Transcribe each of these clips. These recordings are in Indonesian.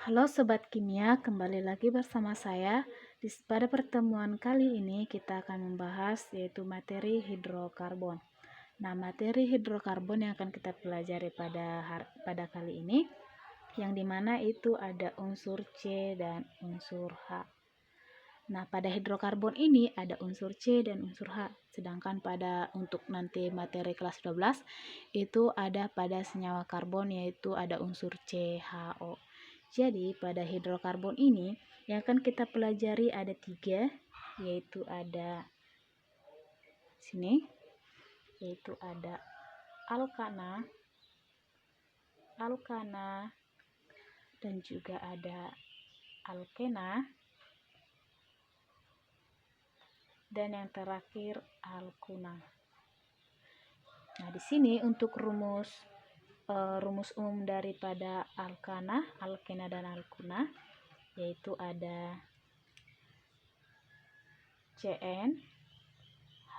Halo Sobat Kimia, kembali lagi bersama saya. Pada pertemuan kali ini kita akan membahas yaitu materi hidrokarbon. Nah, materi hidrokarbon yang akan kita pelajari pada kali ini, yang dimana itu ada unsur C dan unsur H. Nah, pada hidrokarbon ini ada unsur C dan unsur H. Sedangkan untuk nanti materi kelas 12 itu ada pada senyawa karbon yaitu ada unsur CHO. Jadi pada hidrokarbon ini yang akan kita pelajari ada 3, yaitu ada sini, yaitu ada alkana, dan juga ada alkena, dan yang terakhir alkuna. Nah, di sini untuk rumus umum daripada alkana, alkena, dan alkuna yaitu ada Cn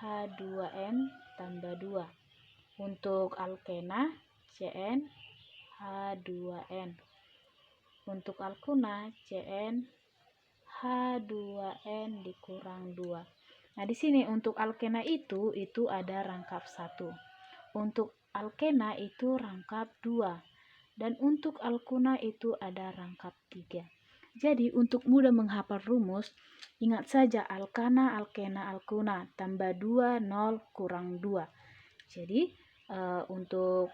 H2n tambah 2. Untuk alkena Cn H2n. Untuk alkuna Cn H2n dikurang 2. Nah, di sini untuk alkena itu ada rangkap 1. Untuk alkena itu rangkap 2. Dan untuk alkuna itu ada rangkap 3. Jadi untuk mudah menghafal rumus, ingat saja alkana, alkena, alkuna tambah 2, 0, kurang 2. Jadi untuk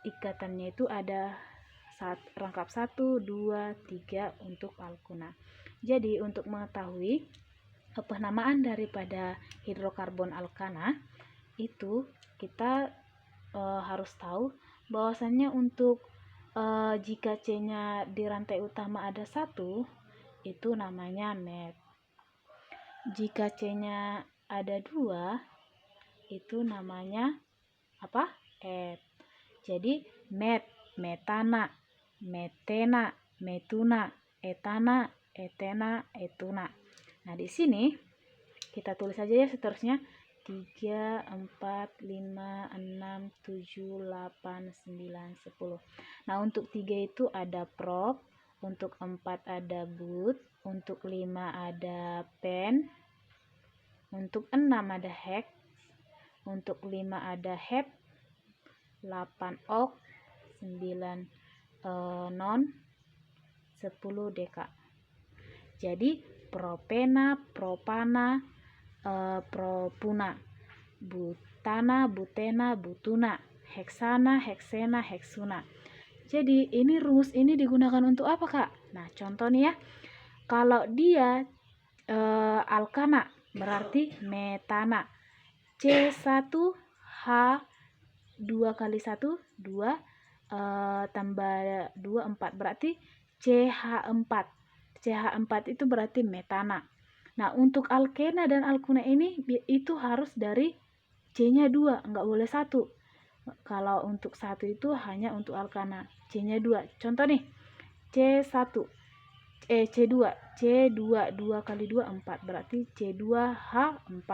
ikatannya itu ada rangkap 1, 2, 3 untuk alkuna. Jadi untuk mengetahui penamaan daripada hidrokarbon alkana itu kita harus tahu bahwasannya untuk jika C-nya di rantai utama ada 1 itu namanya met. Jika C-nya ada 2 itu namanya apa? Et. Jadi met, metana, metena, metuna, etana, etena, etuna. Nah, di sini kita tulis saja ya seterusnya 3, 4, 5, 6, 7, 8, 9, 10. Nah, untuk 3 itu ada prop, untuk 4 ada but, untuk 5 ada pen, untuk 6 ada hex, untuk 5 ada hep, 8 ok, 9 non, 10 deka. Jadi propena, propana, propuna, butana, butena, butuna, heksana, heksena, heksuna. Jadi ini rumus ini digunakan untuk apa, Kak? Nah, contoh nih ya. Kalau dia alkana berarti metana. C1H 2 kali 1 2 tambah 2 4 berarti CH4. CH4 itu berarti metana. Nah, untuk alkena dan alkuna ini itu harus dari C-nya 2, enggak boleh 1. Kalau untuk 1 itu hanya untuk alkana, C-nya 2. Contoh nih, C1 C2 2 kali 2 4 berarti C2H4.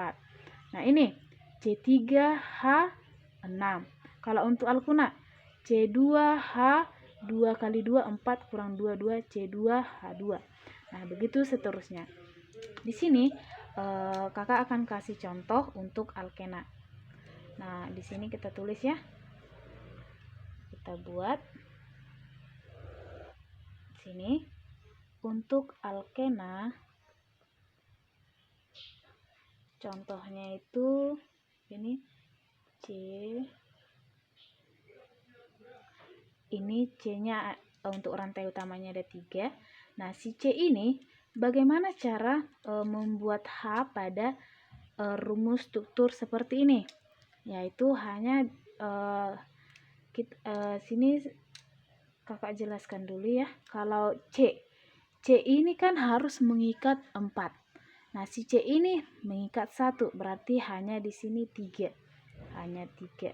Nah, ini C3H6. Kalau untuk alkuna C2H 2 kali 2 4 kurang 2 2 C2H2. Nah, begitu seterusnya. Di sini kakak akan kasih contoh untuk alkena. Nah, di sini kita tulis ya. Kita buat sini untuk alkena. Contohnya itu ini C. Ini C-nya untuk rantai utamanya ada 3. Nah, si C ini bagaimana cara membuat H pada rumus struktur seperti ini? Yaitu hanya sini kakak jelaskan dulu ya. Kalau C ini kan harus mengikat 4. Nah, si C ini mengikat 1, berarti hanya di sini 3. Hanya 3.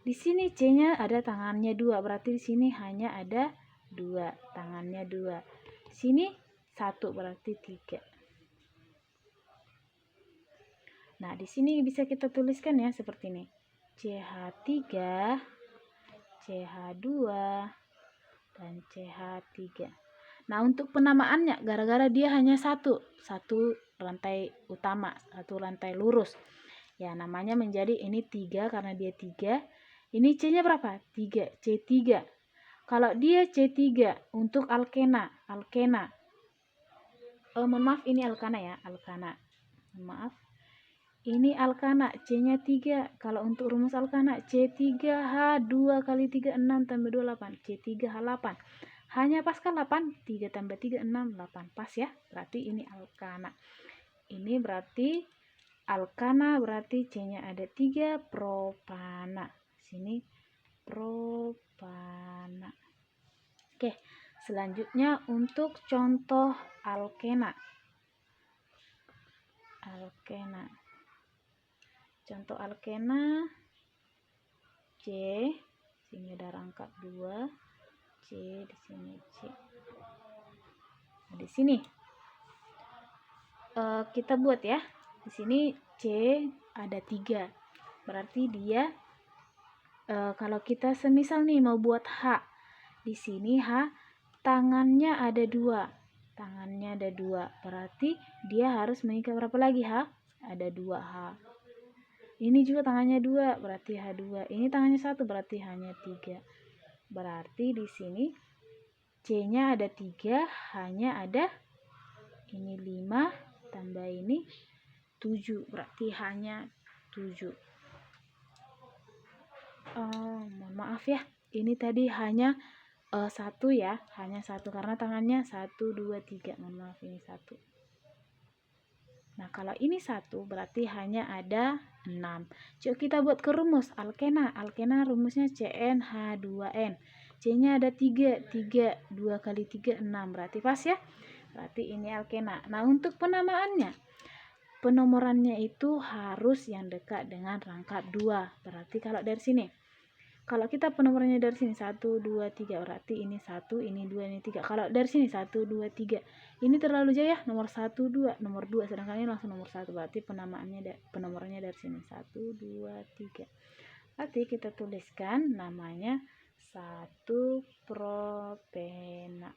Di sini C-nya ada tangannya 2, berarti di sini hanya ada 2, tangannya 2. Di sini 1 berarti 3. Nah, di sini bisa kita tuliskan ya seperti ini. CH3 CH2, dan CH3. Nah, untuk penamaannya, gara-gara dia hanya satu rantai utama, satu rantai lurus. Ya, namanya menjadi ini 3 karena dia 3. Ini C-nya berapa? 3, C3. Kalau dia C3 untuk alkena. Mohon maaf, ini alkana ya, alkana. Maaf. Ini alkana, C-nya 3. Kalau untuk rumus alkana, C3H2 kali 3, 6 tambah 2, 8. C3H8. Hanya pas kan 8, 3 tambah 3, 6, 8. Pas ya, berarti ini alkana. Ini berarti alkana, berarti C-nya ada 3, propana. Sini propana. Oke, selanjutnya untuk contoh alkena. Contoh alkena C, sini ada rangkap 2, C di sini C. Nah, di sini kita buat ya. Di sini C ada 3. Berarti dia kalau kita semisal nih mau buat H, di sini H tangannya ada 2. Berarti dia harus mengikat berapa lagi H? Ada 2H. Ini juga tangannya 2, berarti H2. Ini tangannya 1, berarti hanya 3. Berarti di sini C-nya ada 3, H-nya ada ini 5 tambah ini 7, berarti H-nya 7. Mohon maaf ya, ini tadi hanya 1 ya, hanya 1 karena tangannya 1, 2, 3. Mohon maaf, ini 1. Nah, kalau ini 1 berarti hanya ada 6. Coba kita buat ke rumus alkena. Alkena rumusnya CnH2n. C-nya ada 3. 2 kali 3, 6. Berarti pas ya? Berarti ini alkena. Nah, untuk penamaannya, penomorannya itu harus yang dekat dengan rangkap 2. Berarti kalau dari sini, kalau kita penomorannya dari sini 1, 2, 3, berarti ini 1, ini 2, ini 3. Kalau dari sini 1, 2, 3. Ini terlalu jauh ya, nomor 1, 2, nomor 2, sedangkan ini langsung nomor 1. Berarti penomorannya dari sini 1, 2, 3. Berarti kita tuliskan namanya 1 propena.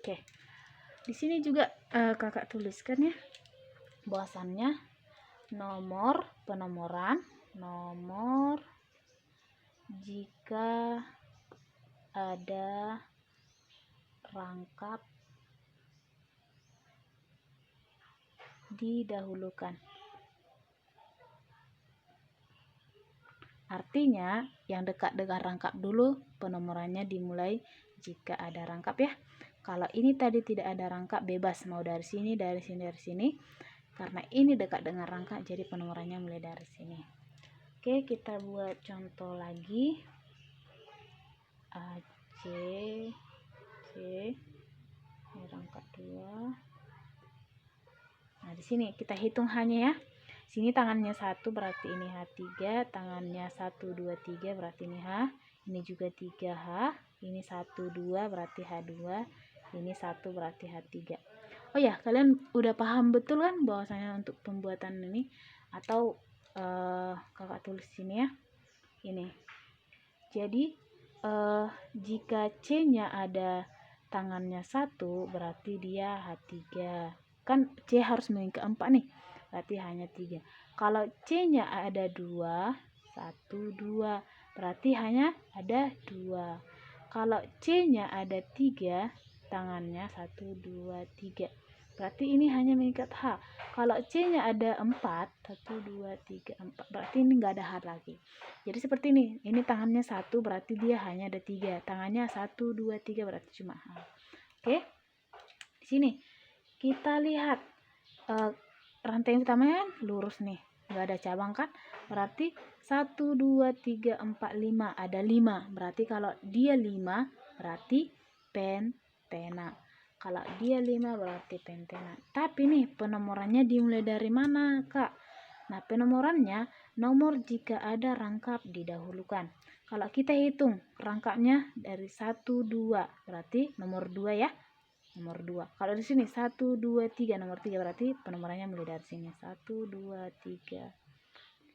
Oke. Di sini juga kakak tuliskan ya bahwasannya nomor penomoran, nomor jika ada rangkap didahulukan. Artinya yang dekat dengan rangkap dulu penomorannya dimulai jika ada rangkap ya. Kalau ini tadi tidak ada rangkap, bebas mau dari sini, dari sini, dari sini. Karena ini dekat dengan rangkap, jadi penomorannya mulai dari sini. Oke, kita buat contoh lagi. C, ini rangkap 2. Nah, di sini kita hitung hanya ya. Sini tangannya 1 berarti ini H3, tangannya 1, 2, 3 berarti ini H, ini juga 3H, ini 1, 2 berarti H2, ini 1 berarti H3. Oh ya, kalian udah paham betul kan bahwasanya untuk pembuatan ini, atau kakak tulis sini ya. Ini. Jadi jika C-nya ada tangannya 1 berarti dia H3. Kan C harus mengikat 4 nih. Berarti hanya 3. Kalau C-nya ada 2, 1, 2. Berarti hanya ada 2. Kalau C-nya ada 3, tangannya 1, 2, 3. Berarti ini hanya mengikat H. Kalau C-nya ada 4, 1, 2, 3, 4. Berarti ini enggak ada H lagi. Jadi seperti ini. Ini tangannya 1 berarti dia hanya ada 3. Tangannya 1, 2, 3 berarti cuma H. Oke. Di sini kita lihat rantai yang utamanya lurus nih. Enggak ada cabang kan? Berarti 1, 2, 3, 4, 5. Ada 5. Berarti kalau dia 5 berarti pentena. Kalau dia 5 berarti pentena. Tapi nih penomorannya dimulai dari mana, Kak? Nah, penomorannya nomor jika ada rangkap didahulukan. Kalau kita hitung rangkapnya dari 1, 2 berarti nomor 2 ya. Nomor 2. Kalau di sini 1, 2, 3 nomor 3 berarti penomorannya mulai dari sini 1, 2, 3,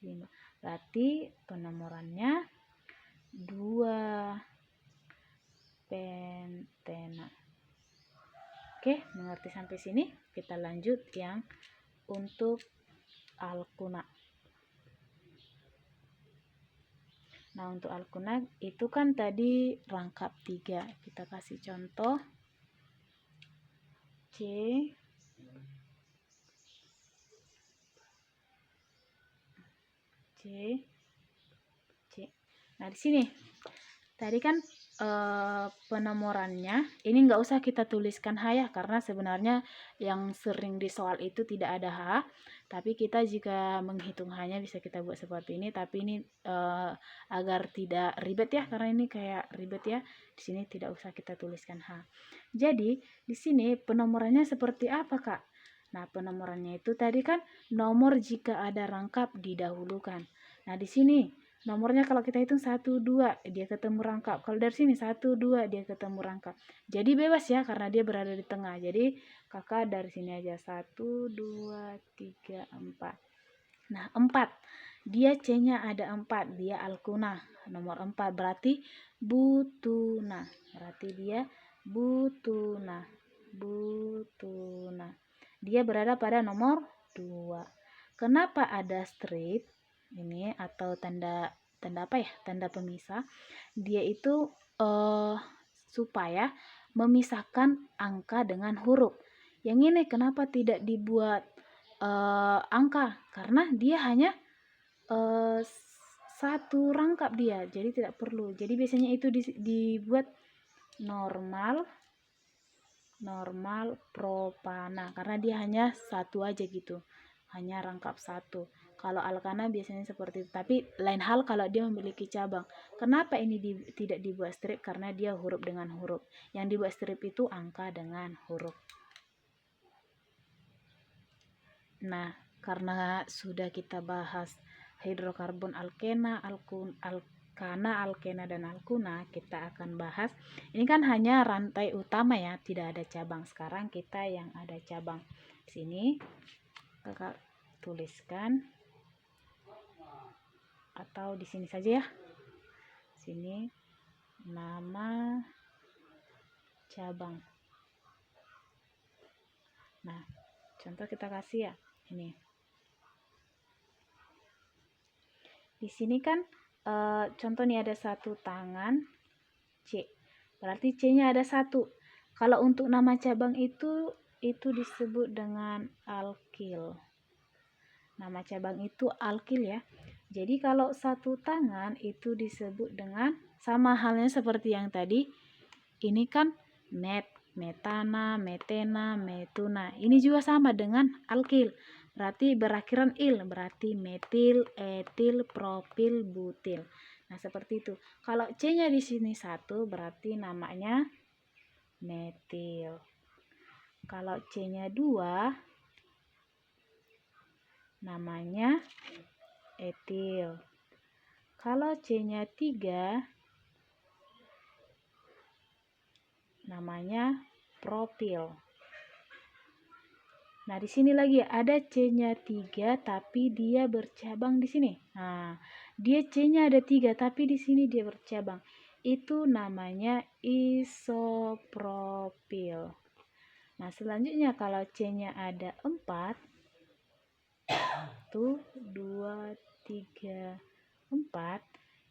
5. Berarti penomorannya 2, mengerti sampai sini? Kita lanjut yang untuk alkuna. Nah, untuk alkuna itu kan tadi rangkap 3. Kita kasih contoh C C. Nah, di sini tadi kan penomorannya ini nggak usah kita tuliskan H ya, karena sebenarnya yang sering di soal itu tidak ada H, tapi kita jika menghitung H-nya bisa kita buat seperti ini, tapi ini agar tidak ribet ya, karena ini kayak ribet ya. Di sini tidak usah kita tuliskan H. Jadi di sini penomorannya seperti apa, Kak? Nah, penomorannya itu tadi kan nomor jika ada rangkap didahulukan. Nah, di sini nomornya kalau kita hitung 1, 2, dia ketemu rangkap. Kalau dari sini 1, 2, dia ketemu rangkap. Jadi bebas ya, karena dia berada di tengah. Jadi kakak dari sini aja 1, 2, 3, 4. Nah, 4. Dia C-nya ada 4. Dia alkuna. Nomor 4 berarti butuna. Berarti dia butuna. Butuna. Dia berada pada nomor 2. Kenapa ada strip ini atau tanda apa ya? Tanda pemisah. Dia itu supaya memisahkan angka dengan huruf. Yang ini kenapa tidak dibuat angka? Karena dia hanya satu rangkap dia, jadi tidak perlu. Jadi biasanya itu dibuat normal propana, karena dia hanya satu aja gitu, hanya rangkap satu. Kalau alkana biasanya seperti itu, tapi lain hal kalau dia memiliki cabang. Kenapa ini tidak dibuat strip? Karena dia huruf dengan huruf. Yang dibuat strip itu angka dengan huruf. Nah, karena sudah kita bahas hidrokarbon alkena, alkana, dan alkuna, kita akan bahas. Ini kan hanya rantai utama ya, tidak ada cabang. Sekarang kita yang ada cabang. Sini kakak tuliskan atau di sini saja ya. Sini nama cabang. Nah, contoh kita kasih ya. Ini. Di sini kan contoh nih ada satu tangan C. Berarti C-nya ada 1. Kalau untuk nama cabang itu disebut dengan alkil. Nama cabang itu alkil ya. Jadi kalau satu tangan itu disebut dengan, sama halnya seperti yang tadi. Ini kan metana, metena, metuna. Ini juga sama dengan alkil. Berarti berakhiran il, berarti metil, etil, propil, butil. Nah, seperti itu. Kalau C-nya di sini 1, berarti namanya metil. Kalau C-nya 2, namanya etil. Kalau C-nya 3, namanya propil. Nah, di sini lagi ada C-nya 3 tapi dia bercabang di sini. Nah, dia C-nya ada 3 tapi di sini dia bercabang. Itu namanya isopropil. Nah, selanjutnya kalau C-nya ada 4, 1, 2, 3, 4,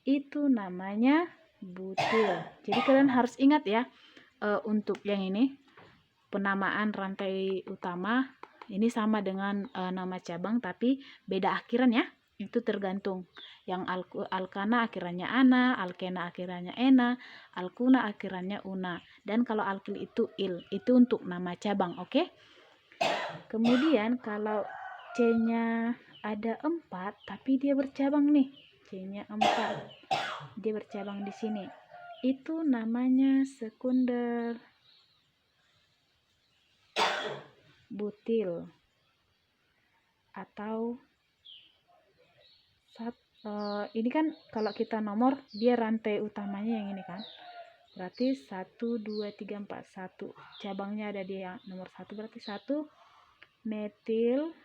itu namanya butil. Jadi kalian harus ingat ya, untuk yang ini penamaan rantai utama ini sama dengan nama cabang tapi beda akhiran ya. Itu tergantung. Yang alkana akhirannya ana, alkena akhirannya ena, alkuna akhirannya una. Dan kalau alkil itu il. Itu untuk nama cabang, oke? Kemudian kalau C-nya ada 4 tapi dia bercabang nih. C-nya 4. Dia bercabang di sini. Itu namanya sekunder butil atau ini kan kalau kita nomor dia rantai utamanya yang ini kan, berarti 1, 2, 3, 4, 1 cabangnya ada di yang nomor 1, berarti 1 metil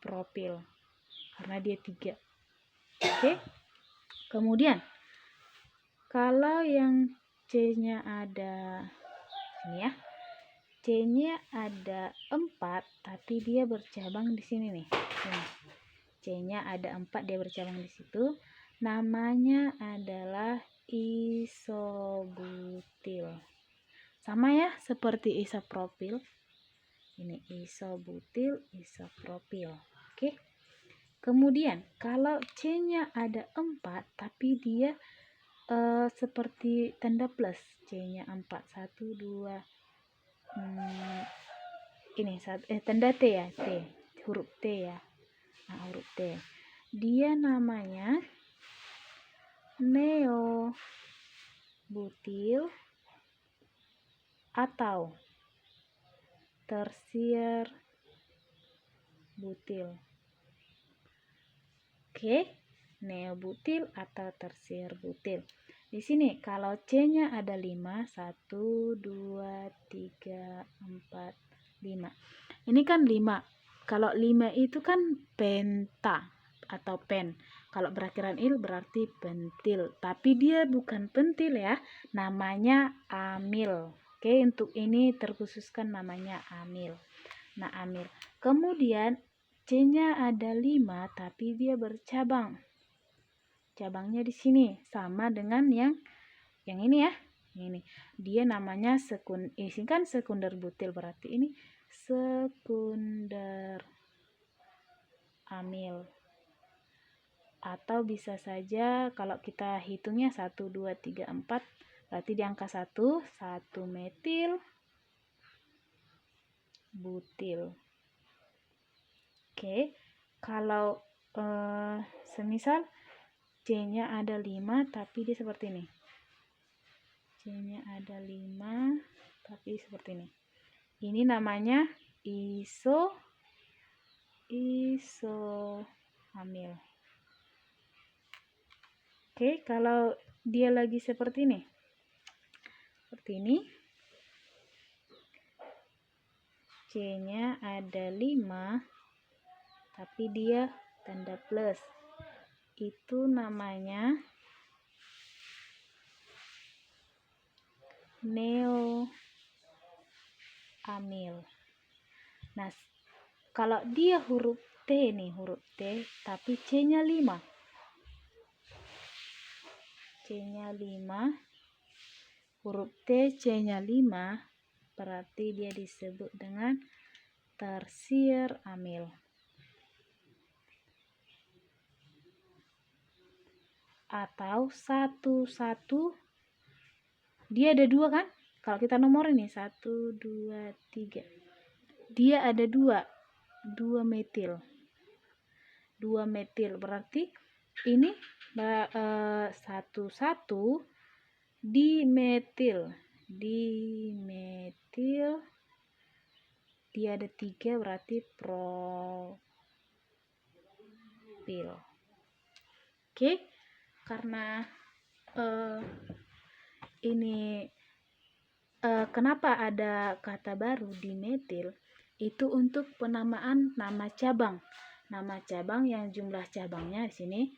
propil karena dia 3. Oke. Kemudian kalau yang C-nya ada ini ya. C-nya ada 4, tapi dia bercabang di sini nih. Ini. C-nya ada 4, dia bercabang di situ. Namanya adalah isobutil. Sama ya, seperti isopropil. Ini isobutil, isopropil. Oke. Kemudian, kalau C-nya ada 4, tapi dia seperti tanda plus. C-nya 4, 1, 2, ini tanda T ya, T, huruf T ya. Nah, huruf T. Dia namanya neobutil atau tersier butil. Oke, neobutil atau tersier butil. Di sini kalau C-nya ada 5, 1, 2, 3, 4, 5. Ini kan 5. Kalau 5 itu kan penta atau pen. Kalau berakhiran il berarti pentil. Tapi dia bukan pentil ya. Namanya amil. Oke, untuk ini terkhususkan namanya amil. Nah, amil. Kemudian C-nya ada 5, tapi dia bercabang. Cabangnya di sini sama dengan yang ini ya. Ini dia namanya ini kan sekunder butil, berarti ini sekunder amil. Atau bisa saja kalau kita hitungnya 1, 2, 3, 4, berarti di angka 1 metil butil. Oke, kalau semisal C-nya ada 5, tapi dia seperti ini. C-nya ada 5, tapi seperti ini. Ini namanya isoamil. Oke, kalau dia lagi seperti ini. Seperti ini. C-nya ada 5, tapi dia tanda plus. Itu namanya neoamil. Nah, kalau dia huruf T nih, huruf T, tapi C-nya 5. C-nya 5, huruf T, C-nya 5, berarti dia disebut dengan tersier amil. Atau 1, dia ada 2 kan? Kalau kita nomor ini 1, 2, 3. Dia ada 2 metil. 2 metil berarti ini 1 dimetil. Dia ada 3 berarti propil. Oke, karena ini kenapa ada kata baru dimetil, itu untuk penamaan nama cabang. Nama cabang yang jumlah cabangnya di sini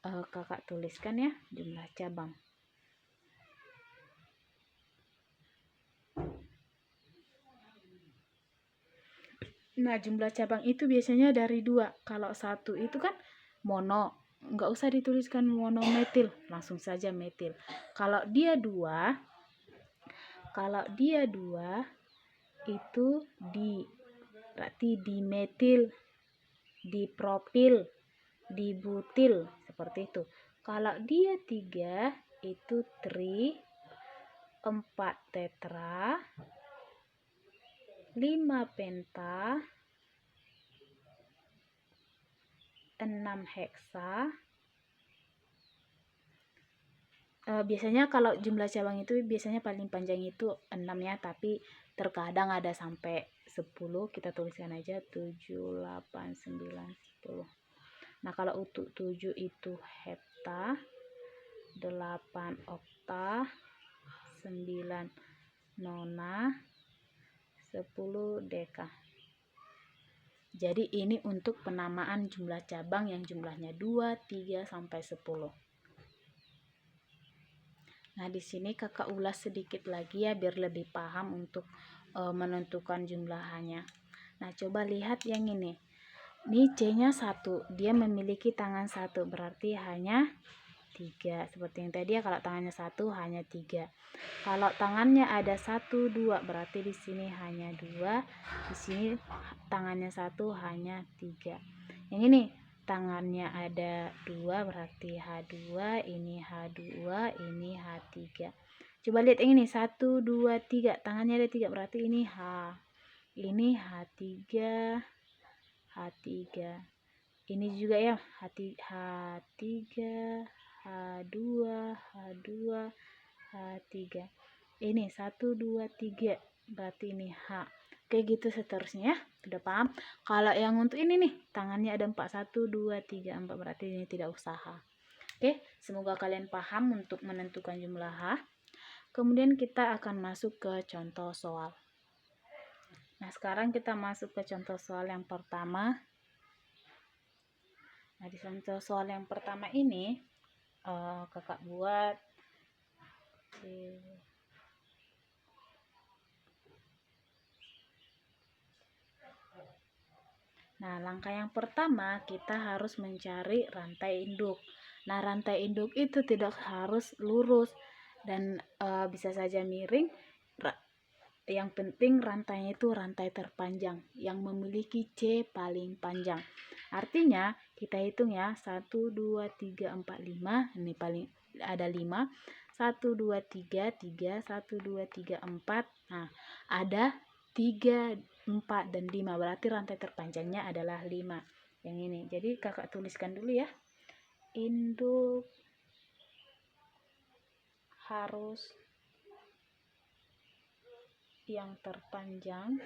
kakak tuliskan ya, jumlah cabang. Nah, jumlah cabang itu biasanya dari 2. Kalau 1 itu kan mono, nggak usah dituliskan monometil, langsung saja metil. Kalau dia 2 itu berarti dimetil, dipropil, dibutil, seperti itu. Kalau dia 3 itu tri, 4 tetra, 5 penta, 6 heksa. Biasanya kalau jumlah cabang itu biasanya paling panjang itu 6 ya, tapi terkadang ada sampai 10. Kita tuliskan aja 7, 8, 9, 10. Nah, kalau untuk 7 itu hepta, 8 okta, 9 nona, 10 deka. Jadi ini untuk penamaan jumlah cabang yang jumlahnya 2, 3, sampai 10. Nah, di sini kakak ulas sedikit lagi ya biar lebih paham untuk menentukan jumlahannya. Nah, coba lihat yang ini. Ini C-nya 1, dia memiliki tangan 1, berarti hanya 3. Seperti yang tadi ya, kalau tangannya 1 hanya 3. Kalau tangannya ada 1, 2, berarti di sini hanya 2. Di sini tangannya 1 hanya 3. Yang ini tangannya ada 2, berarti H2, ini H2, ini H3. Coba lihat yang ini, 1, 2, 3, tangannya ada 3, berarti ini H. Ini H3, H3. Ini juga ya, H3, H2, H2, H3. Ini 1, 2, 3, berarti ini H. Oke, gitu seterusnya ya. Sudah paham? Kalau yang untuk ini nih, tangannya ada 4, 1, 2, 3, 4, berarti ini tidak usah H. Oke, semoga kalian paham untuk menentukan jumlah H. Kemudian kita akan masuk ke contoh soal. Nah, sekarang kita masuk ke contoh soal yang pertama. Nah, di contoh soal yang pertama ini kakak buat Nah, langkah yang pertama kita harus mencari rantai induk. Nah, rantai induk itu tidak harus lurus dan bisa saja miring. Yang penting rantainya itu rantai terpanjang yang memiliki C paling panjang. Artinya kita hitung ya, 1, 2, 3, 4, 5. Ini paling ada 5. 1, 2, 3, 3, 1, 2, 3, 4. Nah, ada 3, 4, dan 5. Berarti rantai terpanjangnya adalah 5. Yang ini. Jadi kakak tuliskan dulu ya. Induk harus yang terpanjang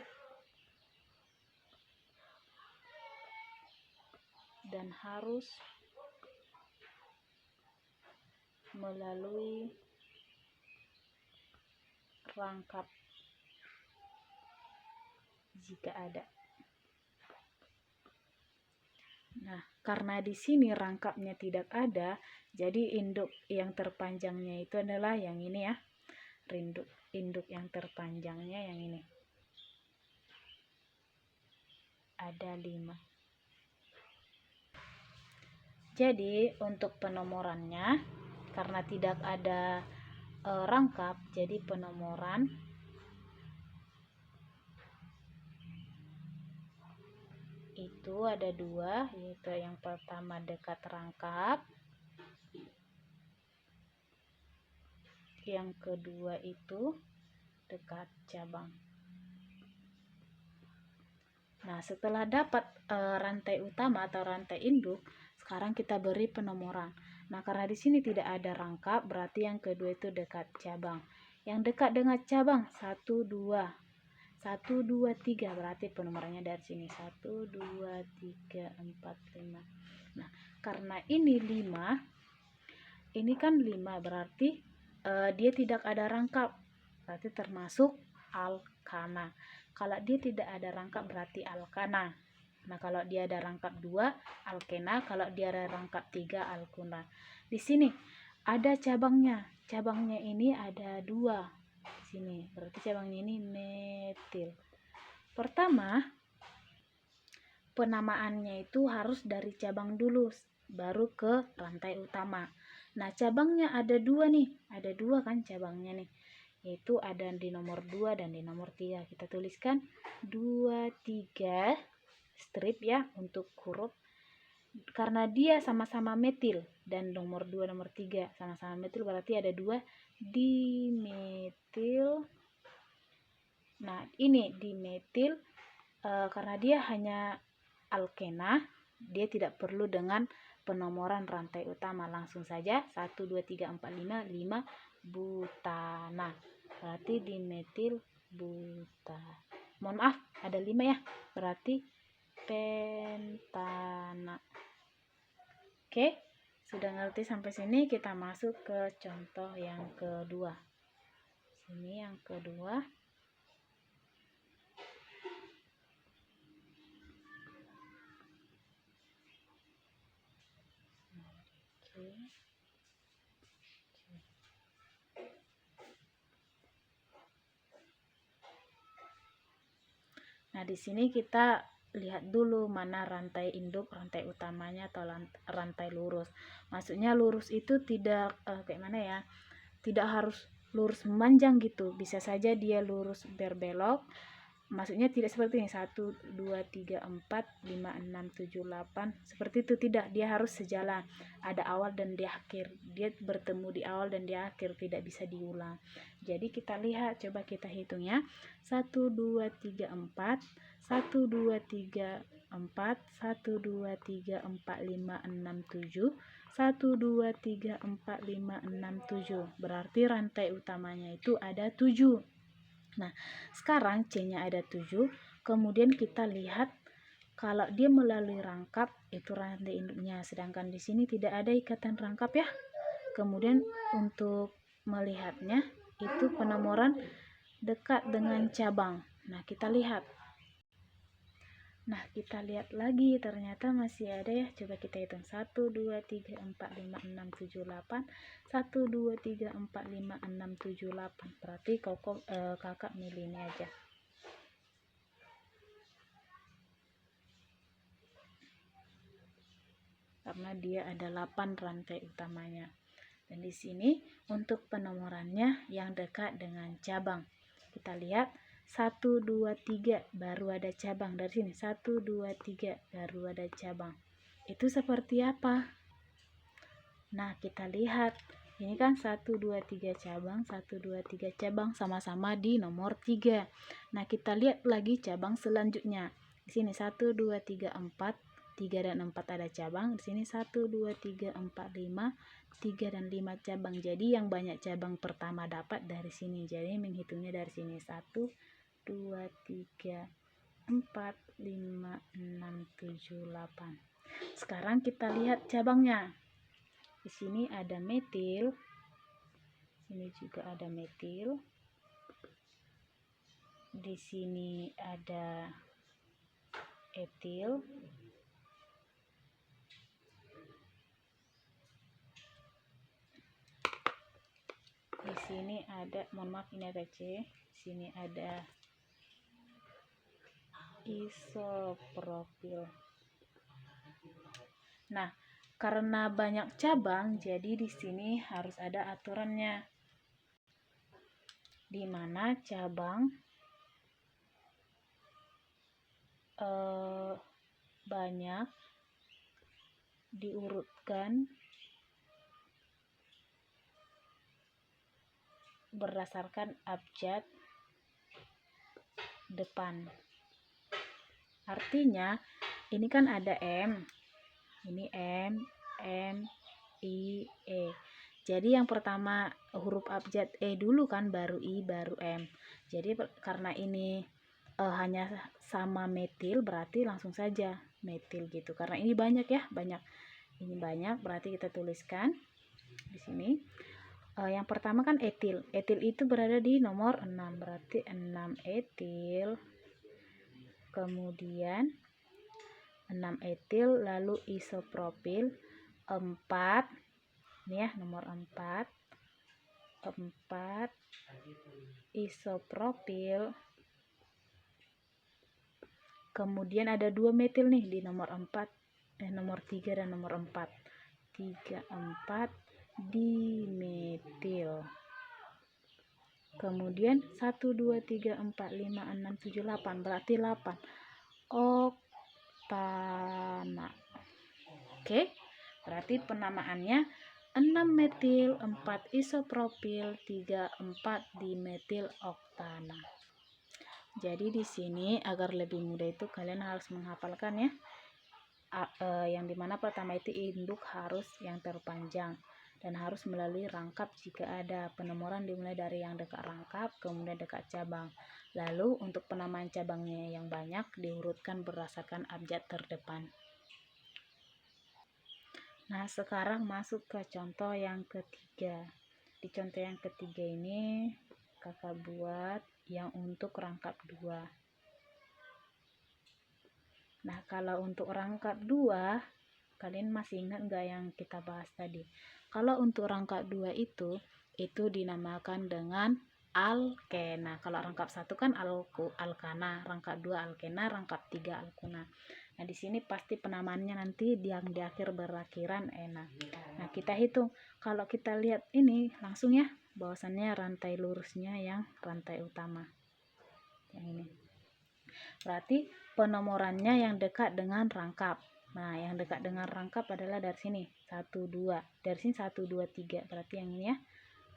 dan harus melalui rangkap jika ada. Nah, karena di sini rangkapnya tidak ada, jadi induk yang terpanjangnya itu adalah yang ini ya. Induk yang terpanjangnya yang ini. Ada 5. Jadi, untuk penomorannya, karena tidak ada rangkap, jadi penomoran itu ada 2, yaitu yang pertama dekat rangkap, yang kedua itu dekat cabang. Nah, setelah dapat rantai utama atau rantai induk, sekarang kita beri penomoran. Nah, karena di sini tidak ada rangkap, berarti yang kedua itu dekat cabang. Yang dekat dengan cabang 1, 2. 1, 2, 3, berarti penomorannya dari sini 1, 2, 3, 4, 5. Nah, karena ini 5, ini kan 5, berarti dia tidak ada rangkap, berarti termasuk alkana. Kalau dia tidak ada rangkap berarti alkana. Nah, kalau dia ada rangkap 2 alkena, kalau dia ada rangkap 3 alkuna. Di sini ada cabangnya. Cabangnya ini ada 2. Sini, berarti cabangnya ini metil. Pertama, penamaannya itu harus dari cabang dulu, baru ke rantai utama. Nah, cabangnya ada 2 nih, ada 2 kan cabangnya nih, yaitu ada di nomor 2 dan di nomor 3. Kita tuliskan 2, 3 strip ya untuk huruf, karena dia sama-sama metil dan nomor 2 nomor 3 sama-sama metil, berarti ada 2 dimetil. Nah, ini dimetil karena dia hanya alkena, dia tidak perlu dengan penomoran rantai utama, langsung saja 1, 2, 3, 4, 5, 5 butana, berarti dimetil buta. Mohon maaf, ada 5 ya, berarti pentana. Oke, sudah ngerti sampai sini, kita masuk ke contoh yang kedua. Sini yang kedua. di sini kita lihat dulu mana rantai induk, rantai utamanya atau rantai lurus. Maksudnya lurus itu tidak kayak mana ya? Tidak harus lurus memanjang gitu. Bisa saja dia lurus berbelok. Maksudnya tidak seperti ini 1 2 3 4 5 6 7 8 seperti itu, tidak, dia harus sejalan, ada awal dan di akhir, dia bertemu di awal dan di akhir, tidak bisa diulang. Jadi kita lihat, coba kita hitung ya, 1 2 3 4 1 2 3 4 1 2 3 4 5 6 7 1 2 3 4 5 6 7, berarti rantai utamanya itu ada 7. Nah, sekarang C-nya ada 7, kemudian kita lihat kalau dia melalui rangkap itu rantai induknya, sedangkan di sini tidak ada ikatan rangkap ya. Kemudian untuk melihatnya itu penomoran dekat dengan cabang. Nah, kita lihat. Nah, kita lihat lagi, ternyata masih ada ya. Coba kita hitung. 1, 2, 3, 4, 5, 6, 7, 8. 1, 2, 3, 4, 5, 6, 7, 8. Berarti kakak milih ini aja. Karena dia ada 8 rantai utamanya. Dan di sini untuk penomorannya yang dekat dengan cabang. Kita lihat 1 2 3 baru ada cabang dari sini. 1 2 3 baru ada cabang. Itu seperti apa? Nah, kita lihat. Ini kan 1 2 3 cabang, 1 2 3 cabang sama-sama di nomor 3. Nah, kita lihat lagi cabang selanjutnya. Di sini 1 2 3 4, 3 dan 4 ada cabang. Di sini 1 2 3 4 5, 3 dan 5 cabang. Jadi yang banyak cabang pertama dapat dari sini. Jadi menghitungnya dari sini 1 2 3 4 5 6 7 8. Sekarang kita lihat cabangnya. Di sini ada metil. Sini juga ada metil. Di sini ada etil. Di sini ada, mohon maaf ini ada C. Di sini ada isopropil. Nah, karena banyak cabang, jadi di sini harus ada aturannya. Di mana cabang banyak diurutkan berdasarkan abjad depan. Artinya ini kan ada M, ini M, I, E. Jadi yang pertama huruf abjad E dulu kan, baru I, baru M. Jadi karena ini hanya sama metil, berarti langsung saja metil gitu. Karena ini banyak ya, banyak. Ini banyak, berarti kita tuliskan di sini. Yang pertama kan etil. Etil itu berada di nomor 6, berarti 6 etil. Kemudian 6 etil, lalu isopropil 4. Ini ya, nomor 4 isopropil. Kemudian ada 2 metil nih di nomor 4, nomor 3 dan nomor 4. 3 4 dimetil. Kemudian 1 2 3 4 5 6 7 8, berarti 8 oktana. Oke, berarti penamaannya 6 metil, 4 isopropil, 3 4 dimetil oktana. Jadi di sini agar lebih mudah itu kalian harus menghafalkan ya. Yang dimana pertama itu induk harus yang terpanjang dan harus melalui rangkap jika ada. Penomoran dimulai dari yang dekat rangkap, kemudian dekat cabang. Lalu untuk penamaan cabangnya yang banyak diurutkan berdasarkan abjad terdepan. Nah, sekarang masuk ke contoh yang ketiga. Di contoh yang ketiga ini kakak buat yang untuk rangkap 2. Nah, kalau untuk rangkap 2, kalian masih ingat nggak yang kita bahas tadi? Kalau untuk rangkap 2 itu dinamakan dengan alkena. Kalau rangkap 1 kan alkana, rangkap 2 alkena, rangkap 3 alkuna. Nah, di sini pasti penamaannya nanti yang di akhir berakhiran ena. Nah, kita hitung. Kalau kita lihat ini langsung ya, bahwasannya rantai lurusnya yang rantai utama. Yang ini. Berarti penomorannya yang dekat dengan rangkap. Nah, yang dekat dengan rangkap adalah dari sini 1 2. Dari sini 1 2 3. Berarti yang ini ya.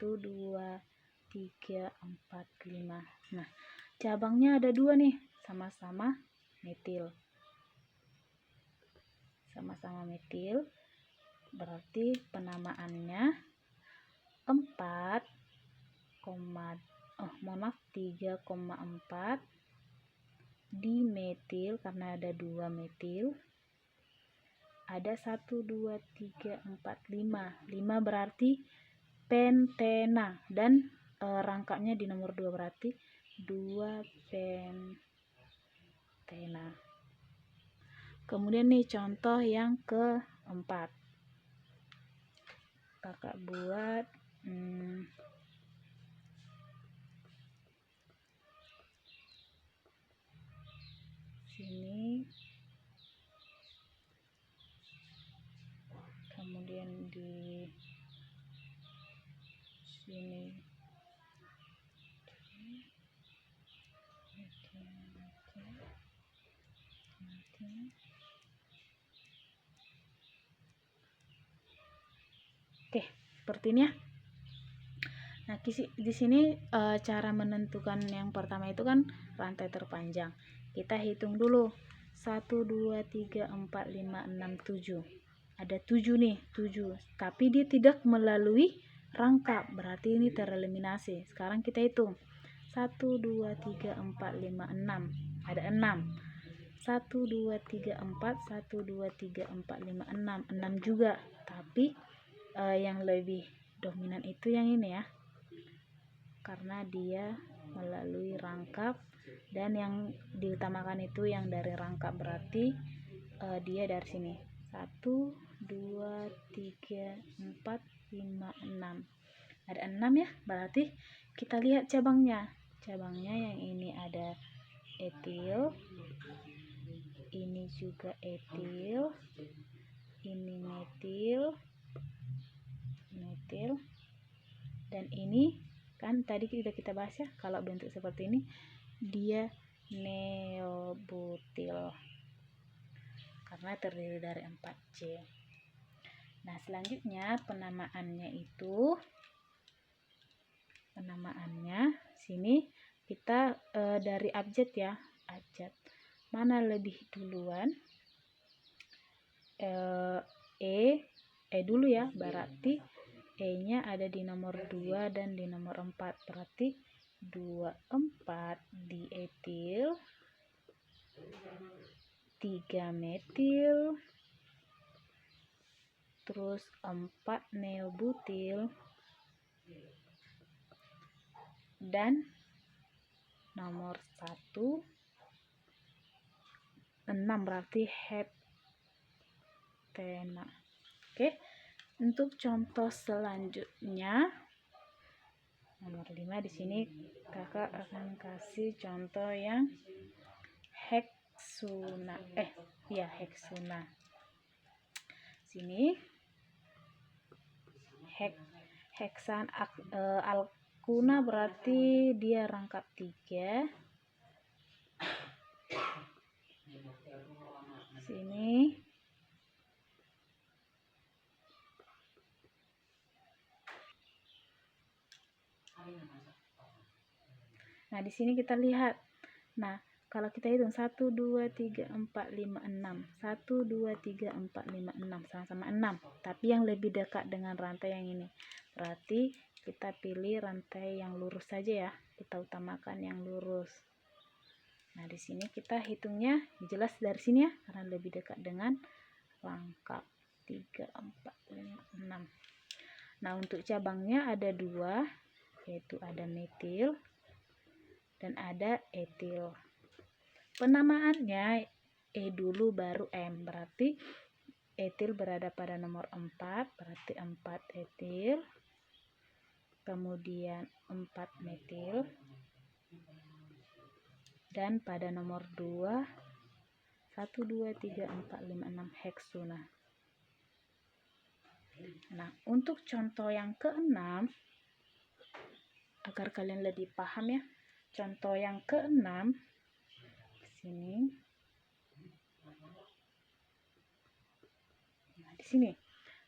1 2 3 4 5. Nah, cabangnya ada 2 nih, sama-sama metil. Sama-sama metil. Berarti penamaannya 3,4 dimetil karena ada 2 metil. Ada 1 2 3 4 5. 5 berarti pentena dan rangkapnya di nomor 2 berarti 2 pentena. Kemudian nih contoh yang keempat. Kakak buat sini, kemudian di sini. Oke, seperti ini ya. Nah, di sini cara menentukan yang pertama itu kan rantai terpanjang. Kita hitung dulu. 1 2 3 4 5 6 7. Ada 7 nih, 7. Tapi dia tidak melalui rangkap. Berarti ini tereliminasi. Sekarang kita hitung. 1 2 3 4 5 6. Ada 6. 1 2 3 4 1 2 3 4 5 6. 6 juga. Tapi yang lebih dominan itu yang ini ya, karena dia melalui rangkap, dan yang diutamakan itu yang dari rangkap, berarti dia dari sini 1 2 3 4 5 6. Ada 6 ya, berarti kita lihat cabangnya yang ini ada etil, ini juga etil, ini metil, dan ini kan tadi kita bahas ya, kalau bentuk seperti ini dia neobutil karena terdiri dari 4C. Nah, selanjutnya penamaannya sini kita dari abjad ya, abjad mana lebih duluan, E dulu ya, berarti E-nya ada di nomor 2 dan di nomor 4, berarti 24 dietil, 3 metil, terus 4 neobutil, dan nomor 1 6 berarti heptena. Oke. Untuk contoh selanjutnya nomor 5, di sini kakak akan kasih contoh yang heksuna. Heksuna. Sini heksan alkuna berarti dia rangkap 3. Sini nah, di sini kita lihat. Nah, kalau kita hitung 1 2 3 4 5 6. 1 2 3 4 5 6 sama-sama 6. Tapi yang lebih dekat dengan rantai yang ini. Berarti kita pilih rantai yang lurus saja ya. Kita utamakan yang lurus. Nah, di sini kita hitungnya jelas dari sini ya, karena lebih dekat dengan rangkap. 3 4 5 6. Nah, untuk cabangnya ada 2, yaitu ada metil dan ada etil. Penamaannya E dulu baru M, berarti etil berada pada nomor 4, berarti 4 etil, kemudian 4 metil, dan pada nomor 2 1, 2, 3, 4, 5, 6 heksuna. Nah, untuk contoh yang keenam, agar kalian lebih paham ya, contoh yang keenam di sini. Nah, di sini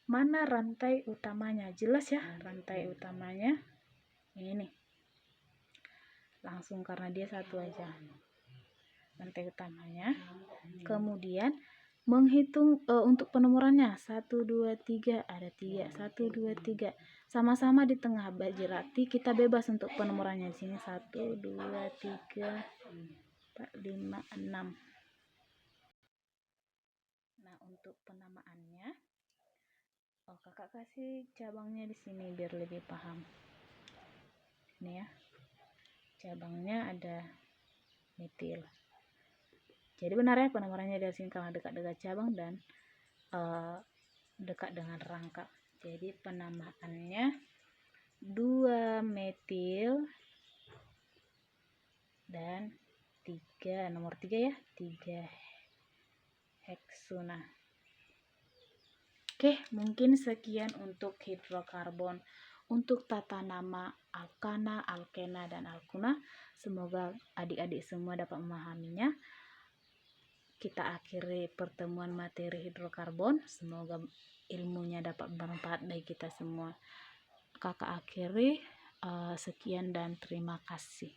mana rantai utamanya? Jelas ya, rantai utamanya ini. Langsung karena dia satu aja. Rantai utamanya. Kemudian menghitung untuk penomorannya 1, 2, 3, ada 3, 1, 2, 3 sama-sama di tengah, berarti kita bebas untuk penomorannya di sini 1, 2, 3, 4, 5, 6. Nah, untuk penamaannya, kakak kasih cabangnya di sini biar lebih paham. Ini ya, cabangnya ada metil. Jadi benar ya penomorannya dari sini karena dekat-dekat cabang dan dekat dengan rangka. Jadi penamaannya 2 metil dan 3, nomor 3 ya, 3 heksuna. Oke, mungkin sekian untuk hidrokarbon. Untuk tata nama alkana, alkena, dan alkuna, semoga adik-adik semua dapat memahaminya. Kita akhiri pertemuan materi hidrokarbon. Semoga ilmunya dapat bermanfaat bagi kita semua. Kakak akhiri, sekian dan terima kasih.